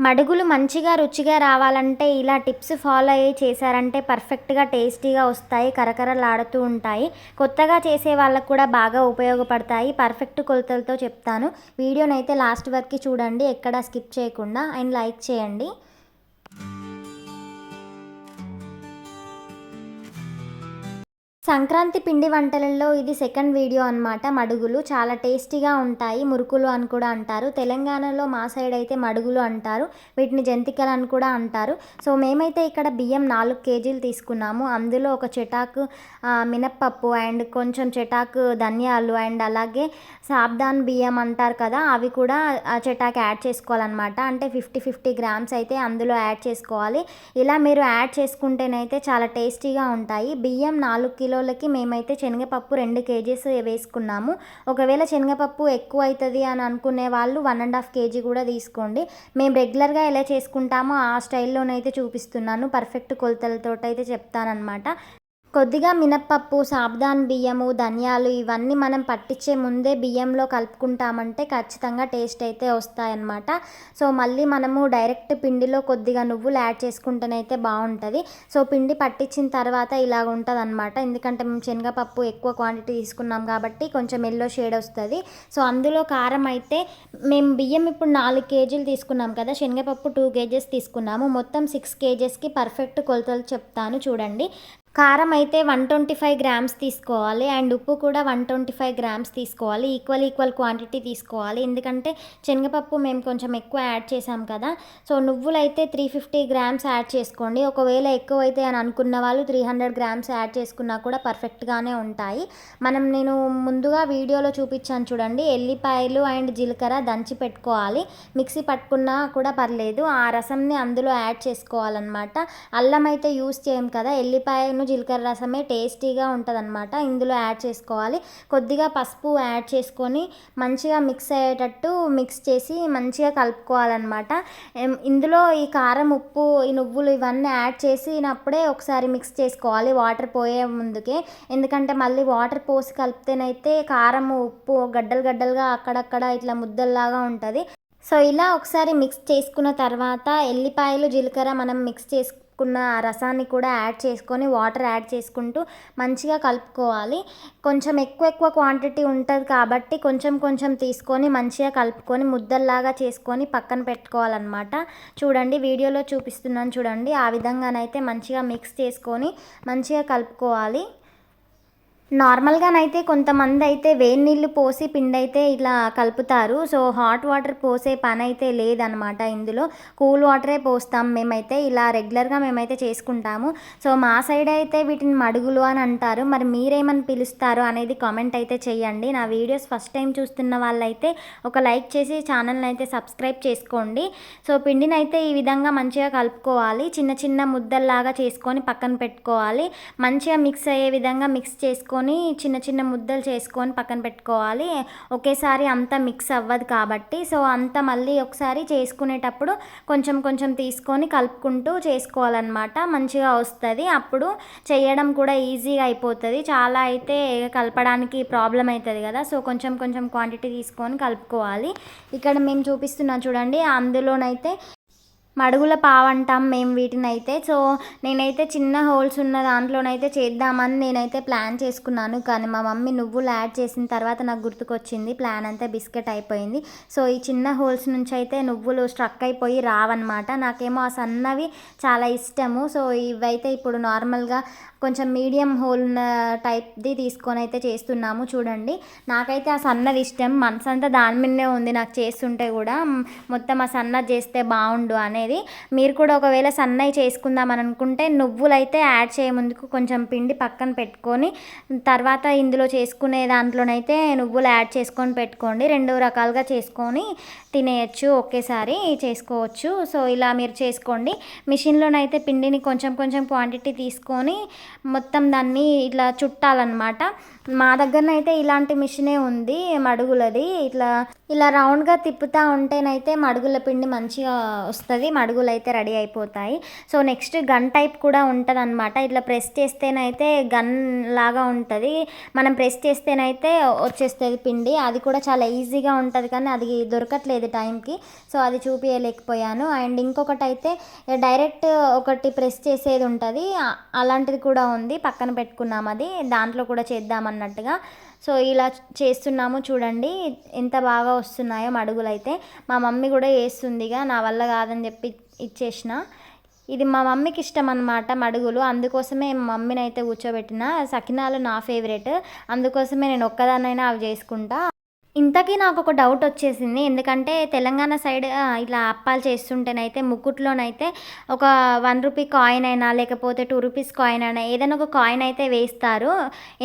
మడుగులు మంచిగా రుచిగా రావాలంటే ఇలా టిప్స్ ఫాలో అయ్యి చేశారంటే పర్ఫెక్ట్‌గా టేస్టీగా వస్తాయి. కరకరలాడుతూ ఉంటాయి. కొత్తగా చేసే వాళ్ళకి కూడా బాగా ఉపయోగపడతాయి. పర్ఫెక్ట్ కొలతలతో చెప్తాను. వీడియోనైతే లాస్ట్ వరకు చూడండి. ఎక్కడా స్కిప్ చేయకుండా అండ్ లైక్ చేయండి. సంక్రాంతి పిండి వంటలలో ఇది సెకండ్ వీడియో అనమాట. మడుగులు చాలా టేస్టీగా ఉంటాయి. మురుకులు అని కూడా అంటారు. తెలంగాణలో మా సైడ్ అయితే మడుగులు అంటారు. వీటిని జంతికలు అని కూడా అంటారు. సో మేమైతే ఇక్కడ బియ్యం 4 కేజీలు తీసుకున్నాము. అందులో ఒక చెటాకు మినప్పప్పు అండ్ కొంచెం చెటాకు ధనియాలు అండ్ అలాగే సాబ్దాన్ బియ్యం అంటారు కదా, అవి కూడా ఆ చెటాకు యాడ్ చేసుకోవాలన్నమాట. అంటే 50 గ్రామ్స్ అయితే అందులో యాడ్ చేసుకోవాలి. ఇలా మీరు యాడ్ చేసుకుంటేనైతే చాలా టేస్టీగా ఉంటాయి. బియ్యం 4 కిలోలకి మేమైతే శనగపప్పు 2 కేజీస్ వేసుకున్నాము. ఒకవేళ శనగపప్పు ఎక్కువ అవుతుంది అని అనుకునే వాళ్ళు 1.5 కేజీ కూడా తీసుకోండి. మేము రెగ్యులర్గా ఎలా చేసుకుంటామో ఆ స్టైల్లోనైతే చూపిస్తున్నాను. పర్ఫెక్ట్ కొలతలతో అయితే చెప్తానన్నమాట. కొద్దిగా మినప్పప్పు, సాబ్దాన్ బియ్యము, ధనియాలు ఇవన్నీ మనం పట్టించే ముందే బియ్యంలో కలుపుకుంటామంటే ఖచ్చితంగా టేస్ట్ అయితే వస్తాయన్నమాట. సో మళ్ళీ మనము డైరెక్ట్ పిండిలో కొద్దిగా నువ్వులు యాడ్ చేసుకుంటేనైతే బాగుంటుంది. సో పిండి పట్టించిన తర్వాత ఇలాగ ఉంటుంది అనమాట. ఎందుకంటే మేము శనగపప్పు ఎక్కువ క్వాంటిటీ తీసుకున్నాం కాబట్టి కొంచెం ఎల్లో షేడ్ వస్తుంది. సో అందులో కారం అయితే మేము బియ్యం ఇప్పుడు 4 కేజీలు తీసుకున్నాం కదా, శనగపప్పు 2 కేజెస్ తీసుకున్నాము. మొత్తం 6 కేజెస్కి పర్ఫెక్ట్ కొలతలు చెప్తాను చూడండి. కారం అయితే 125 గ్రామ్స్ తీసుకోవాలి అండ్ ఉప్పు కూడా 125 గ్రామ్స్ తీసుకోవాలి. ఈక్వల్ క్వాంటిటీ తీసుకోవాలి. ఎందుకంటే శనగపప్పు మేము కొంచెం ఎక్కువ యాడ్ చేసాం కదా. సో నువ్వులు అయితే 350 గ్రామ్స్ యాడ్ చేసుకోండి. ఒకవేళ ఎక్కువైతే అని అనుకున్న వాళ్ళు 300 గ్రామ్స్ యాడ్ చేసుకున్నా కూడా పర్ఫెక్ట్గానే ఉంటాయి. నేను ముందుగా వీడియోలో చూపించాను చూడండి, ఎల్లిపాయలు అండ్ జీలకర్ర దంచి పెట్టుకోవాలి. మిక్సీ పట్టుకున్నా కూడా పర్లేదు. ఆ రసంని అందులో యాడ్ చేసుకోవాలన్నమాట. అల్లం అయితే యూస్ చేయం కదా, ఎల్లిపాయను జీలకర్ర రసమే టేస్టీగా ఉంటుందన్నమాట. ఇందులో యాడ్ చేసుకోవాలి. కొద్దిగా పసుపు యాడ్ చేసుకొని మంచిగా మిక్స్ అయ్యేటట్టు మిక్స్ చేసి మంచిగా కలుపుకోవాలన్నమాట. ఇందులో ఈ కారం, ఉప్పు, ఈ నువ్వులు ఇవన్నీ యాడ్ చేసినప్పుడే ఒకసారి మిక్స్ చేసుకోవాలి, వాటర్ పోయే ముందుకే. ఎందుకంటే మళ్ళీ వాటర్ పోసి కలిపితేనైతే కారం, ఉప్పు గడ్డలుగా అక్కడక్కడ ఇట్లా ముద్దల్లాగా ఉంటుంది. సో ఇలా ఒకసారి మిక్స్ చేసుకున్న తర్వాత ఎల్లిపాయలు, జీలకర్ర మనం మిక్స్ చేసుకున్న రసాన్ని కూడా యాడ్ చేసుకొని వాటర్ యాడ్ చేసుకుంటూ మంచిగా కలుపుకోవాలి. కొంచెం ఎక్కువ క్వాంటిటీ ఉంటుంది కాబట్టి కొంచెం తీసుకొని మంచిగా కలుపుకొని ముద్దల్లాగా చేసుకొని పక్కన పెట్టుకోవాలన్నమాట. చూడండి వీడియోలో చూపిస్తున్నాను చూడండి, ఆ విధంగానైతే మంచిగా మిక్స్ చేసుకొని మంచిగా కలుపుకోవాలి. నార్మల్గానైతే కొంతమంది అయితే వేడి నీళ్ళు పోసి పిండి అయితే ఇలా కలుపుతారు. సో హాట్ వాటర్ పోసే పని అయితే లేదనమాట. ఇందులో కూల్ వాటరే పోస్తాం మేమైతే. ఇలా రెగ్యులర్గా మేమైతే చేసుకుంటాము. సో మా సైడ్ అయితే వీటిని మడుగులు అని అంటారు. మరి మీరేమని పిలుస్తారు అనేది కామెంట్ అయితే చేయండి. నా వీడియోస్ ఫస్ట్ టైం చూస్తున్న వాళ్ళైతే ఒక లైక్ చేసి ఛానల్ని అయితే సబ్స్క్రైబ్ చేసుకోండి. సో పిండిని అయితే ఈ విధంగా మంచిగా కలుపుకోవాలి. చిన్న ముద్దల్లాగా చేసుకొని పక్కన పెట్టుకోవాలి. మంచిగా మిక్స్ అయ్యే విధంగా మిక్స్ చేసుకొని చిన్న ముద్దలు చేసుకొని పక్కన పెట్టుకోవాలి. ఒకేసారి అంతా మిక్స్ అవ్వదు కాబట్టి. సో అంతా మళ్ళీ ఒకసారి చేసుకునేటప్పుడు కొంచెం తీసుకొని కలుపుకుంటూ చేసుకోవాలన్నమాట. మంచిగా వస్తుంది. అప్పుడు చేయడం కూడా ఈజీగా అయిపోతుంది. చాలా అయితే కలపడానికి ప్రాబ్లం అవుతుంది కదా. సో కొంచెం క్వాంటిటీ తీసుకొని కలుపుకోవాలి. ఇక్కడ మేము చూపిస్తున్నాం చూడండి, అందులోనైతే మడుగుల పావు అంటాం మేము వీటినైతే. సో నేనైతే చిన్న హోల్స్ ఉన్న దాంట్లోనైతే చేద్దామని నేనైతే ప్లాన్ చేసుకున్నాను. కానీ మా మమ్మీ నువ్వులు యాడ్ చేసిన తర్వాత నాకు గుర్తుకొచ్చింది, ప్లాన్ అంతా బిస్కెట్ అయిపోయింది. సో ఈ చిన్న హోల్స్ నుంచి అయితే నువ్వులు స్ట్రక్ అయిపోయి రావన్నమాట. నాకేమో ఆ సన్నవి చాలా ఇష్టము. సో ఇవైతే ఇప్పుడు నార్మల్గా కొంచెం మీడియం హోల్ ఉన్న టైప్ది తీసుకొని అయితే చేస్తున్నాము చూడండి. నాకైతే ఆ సన్నది ఇష్టం. మనసంతా దాని మీదనే ఉంది నాకు చేస్తుంటే కూడా. మొత్తం ఆ సన్నది చేస్తే బాగుండు అనేది. మీరు కూడా ఒకవేళ సన్నవి చేసుకుందామని అనుకుంటే నువ్వులైతే యాడ్ చేయ ముందుకు కొంచెం పిండి పక్కన పెట్టుకొని తర్వాత ఇందులో చేసుకునే దాంట్లోనైతే నువ్వులు యాడ్ చేసుకొని పెట్టుకోండి. 2 రకాలుగా చేసుకొని తినేయచ్చు, ఒకేసారి చేసుకోవచ్చు. సో ఇలా మీరు చేసుకోండి. మిషన్లోనైతే పిండిని కొంచెం క్వాంటిటీ తీసుకొని మొత్తం దాన్ని ఇట్లా చుట్టాలన్నమాట. మా దగ్గరనైతే ఇలాంటి మిషనే ఉంది మడుగులది. ఇలా రౌండ్గా తిప్పుతూ ఉంటేనైతే మడుగుల పిండి మంచిగా వస్తుంది. మడుగులు అయితే రెడీ అయిపోతాయి. సో నెక్స్ట్ గన్ టైప్ కూడా ఉంటుంది అనమాట. ఇట్లా ప్రెస్ చేస్తేనైతే గన్ లాగా ఉంటుంది, మనం ప్రెస్ చేస్తేనైతే వచ్చేస్తుంది పిండి. అది కూడా చాలా ఈజీగా ఉంటుంది కానీ అది దొరకట్లేదు టైంకి, సో అది చూపించలేకపోయాను. అండ్ ఇంకొకటి అయితే డైరెక్ట్ ఒకటి ప్రెస్ చేసేది ఉంటుంది, అలాంటిది కూడా ఉంది, పక్కన పెట్టుకున్నాం. అది దాంట్లో కూడా చేద్దామన్నట్టుగా. సో ఇలా చేస్తున్నాము చూడండి ఎంత బాగా వస్తున్నాయో మడుగులు అయితే. మా మమ్మీ కూడా వేస్తుందిగా, నా వల్ల కాదని చెప్పి ఇచ్చేసిన. ఇది మా మమ్మీకి ఇష్టం అన్నమాట మడుగులు, అందుకోసమే మా మమ్మీని అయితే కూర్చోబెట్టిన. సకినాలు నా ఫేవరెట్, అందుకోసమే నేను ఒక్కదాన్నైనా అవి చేసుకుంటా. ఇంతకీ నాకు ఒక డౌట్ వచ్చేసింది, ఎందుకంటే తెలంగాణ సైడ్ ఇలా అప్పాలు చేస్తుంటేనైతే ముక్కుట్లోనైతే ఒక 1 రూపీ కాయిన్ అయినా లేకపోతే 2 రూపీస్ కాయిన్ అయినా ఏదైనా ఒక కాయిన్ అయితే వేస్తారు.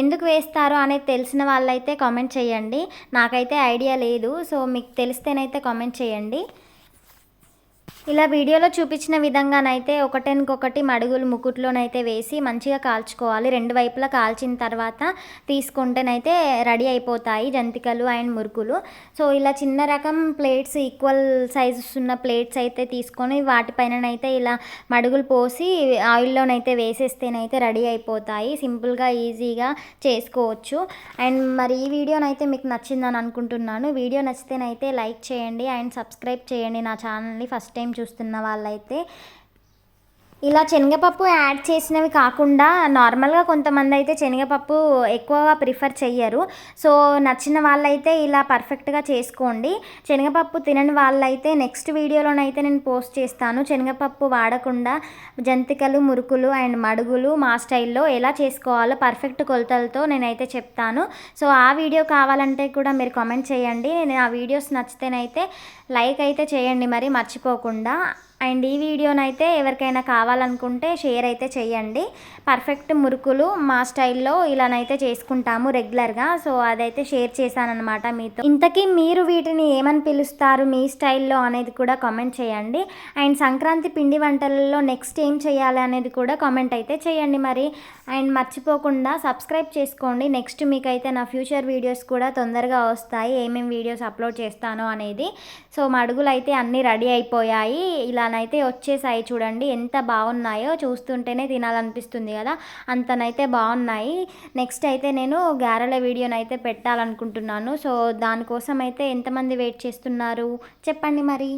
ఎందుకు వేస్తారు అనేది తెలిసిన వాళ్ళైతే కామెంట్ చేయండి. నాకైతే ఐడియా లేదు, సో మీకు తెలిస్తేనైతే కామెంట్ చేయండి. ఇలా వీడియోలో చూపించిన విధంగానైతే ఒకటెనకొకటి మడుగులు ముకుట్లోనైతే వేసి మంచిగా కాల్చుకోవాలి. 2 వైపులా కాల్చిన తర్వాత తీసుకుంటేనైతే రెడీ అయిపోతాయి జంతికలు అండ్ మురుకులు. సో ఇలా చిన్న రకం ప్లేట్స్, ఈక్వల్ సైజెస్ ఉన్న ప్లేట్స్ అయితే తీసుకొని వాటిపైననైతే ఇలా మడుగులు పోసి ఆయిల్లోనైతే వేసేస్తేనైతే రెడీ అయిపోతాయి. సింపుల్గా ఈజీగా చేసుకోవచ్చు. అండ్ మరి ఈ వీడియోనైతే మీకు నచ్చిందని అనుకుంటున్నాను. వీడియో నచ్చితేనైతే లైక్ చేయండి అండ్ సబ్స్క్రైబ్ చేయండి నా ఛానల్ని ఫస్ట్ టైం చూస్తున్న వాళ్ళైతే. ఇలా శనగపప్పు యాడ్ చేసినవి కాకుండా నార్మల్గా కొంతమంది అయితే శనగపప్పు ఎక్కువగా ప్రిఫర్ చెయ్యరు. సో నచ్చిన వాళ్ళైతే ఇలా పర్ఫెక్ట్గా చేసుకోండి. శనగపప్పు తినని వాళ్ళైతే నెక్స్ట్ వీడియోలోనైతే నేను పోస్ట్ చేస్తాను. శనగపప్పు వాడకుండా జంతికలు, మురుకులు అండ్ మడుగులు మా స్టైల్లో ఎలా చేసుకోవాలో పర్ఫెక్ట్ కొలతలతో నేనైతే చెప్తాను. సో ఆ వీడియో కావాలంటే కూడా మీరు కామెంట్ చేయండి. నేను ఆ వీడియోస్ నచ్చితేనైతే లైక్ అయితే చేయండి మరి మర్చిపోకుండా. అండ్ ఈ వీడియోనైతే ఎవరికైనా కావాలనుకుంటే షేర్ అయితే చేయండి. పర్ఫెక్ట్ మురుకులు మా స్టైల్లో ఇలానైతే చేసుకుంటాము రెగ్యులర్గా. సో అదైతే షేర్ చేశానన్నమాట మీతో. ఇంతకీ మీరు వీటిని ఏమని పిలుస్తారు మీ స్టైల్లో అనేది కూడా కామెంట్ చేయండి. అండ్ సంక్రాంతి పిండి వంటలలో నెక్స్ట్ ఏం చేయాలి అనేది కూడా కామెంట్ అయితే చేయండి మరి. అండ్ మర్చిపోకుండా సబ్స్క్రైబ్ చేసుకోండి. నెక్స్ట్ మీకైతే నా ఫ్యూచర్ వీడియోస్ కూడా తొందరగా వస్తాయి, ఏమేమి వీడియోస్ అప్లోడ్ చేస్తానో అనేది. సో మడుగులు అయితే అన్నీ రెడీ అయిపోయాయి, ఇలానైతే వచ్చేసాయి. చూడండి ఎంత బాగున్నాయో, చూస్తుంటేనే తినాలనిపిస్తుంది కదా, అంతనైతే బాగున్నాయి. నెక్స్ట్ అయితే నేను గారెల వీడియోనైతే పెట్టాలనుకుంటున్నాను. సో దానికోసం అయితే ఎంతమంది వెయిట్ చేస్తున్నారు చెప్పండి మరి.